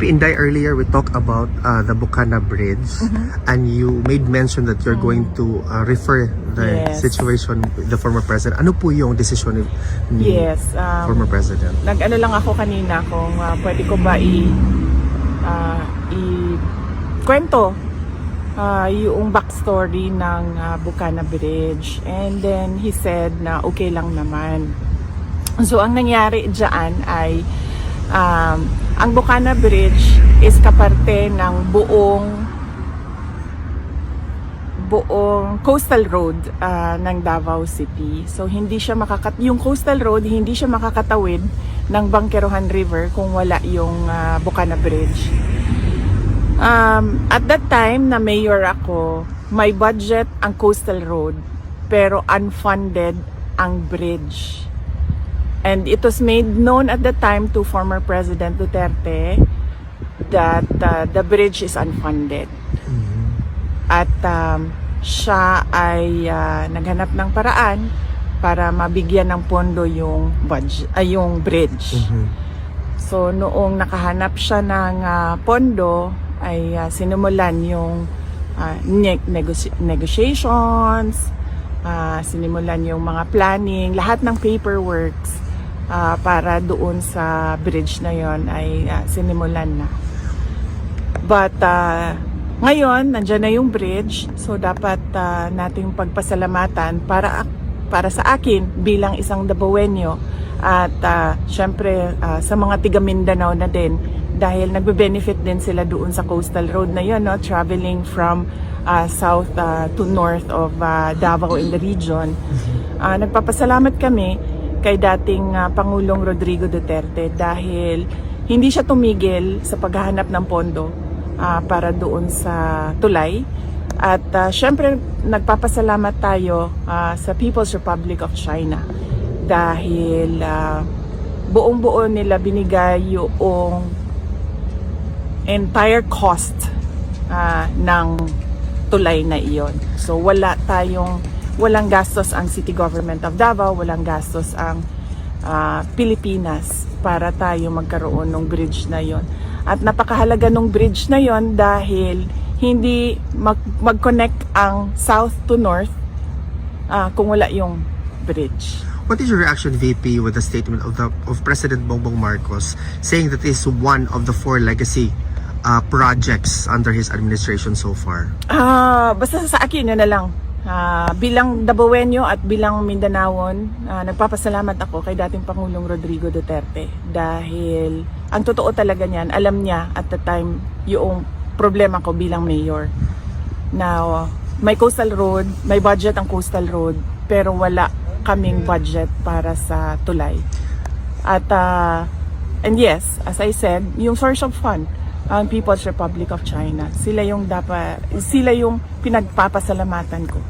Inday, earlier we talked about the Bukana Bridge, and you made mention that you're going to refer the Yes. situation with the former president. Ano po yung decision ni Yes. former president? Nag-ano lang ako kanina kung pwede ko ba kwento yung backstory ng Bukana Bridge. And then he said na okay lang naman. So ang nangyari dyan ay ang Bukana Bridge is kaparte ng buong coastal road ng Davao City. So hindi siya yung coastal road hindi siya makakatawid ng Bangkerohan River kung wala yung Bukana Bridge. At that time na mayor ako, may budget ang coastal road pero unfunded ang bridge. And it was made known at the time to former President Duterte that the bridge is unfunded. At siya ay naghanap ng paraan para mabigyan ng pondo yung bridge. So noong nakahanap siya ng pondo ay sinimulan yung negotiations, sinimulan yung mga planning, lahat ng paperworks para doon sa bridge na yon ay sinimulan na. But ngayon, nandiyan na yung bridge, so dapat nating pagpasalamatan para sa akin bilang isang Davaoenyo at syempre sa mga tiga Mindanao na din dahil nagbe-benefit din sila doon sa coastal road na yon, no? Traveling from south to north of Davao in the region. Nagpapasalamat kami kay dating Pangulong Rodrigo Duterte dahil hindi siya tumigil sa paghahanap ng pondo para doon sa tulay. At syempre nagpapasalamat tayo sa People's Republic of China dahil buong-buo nila binigay yung entire cost ng tulay na iyon. So walang gastos ang City Government of Davao, walang gastos ang Pilipinas para tayo magkaroon ng bridge na yon. At napakahalaga ng bridge na yon dahil hindi mag-connect ang south to north kung wala yung bridge. What is your reaction, VP, with the statement of President Bongbong Marcos saying that this is one of the 4 legacy projects under his administration so far? Basta sa akin yun na lang. Bilang Davaoenyo at bilang Mindanaon, nagpapasalamat ako kay dating Pangulong Rodrigo Duterte dahil ang totoo talaga niyan, alam niya at the time yung problema ko bilang mayor. Now, may coastal road, may budget ang coastal road, pero wala kaming budget para sa tulay. At and yes, as I said, yung source of fund ang People's Republic of China. Sila yung pinagpapasalamatan ko.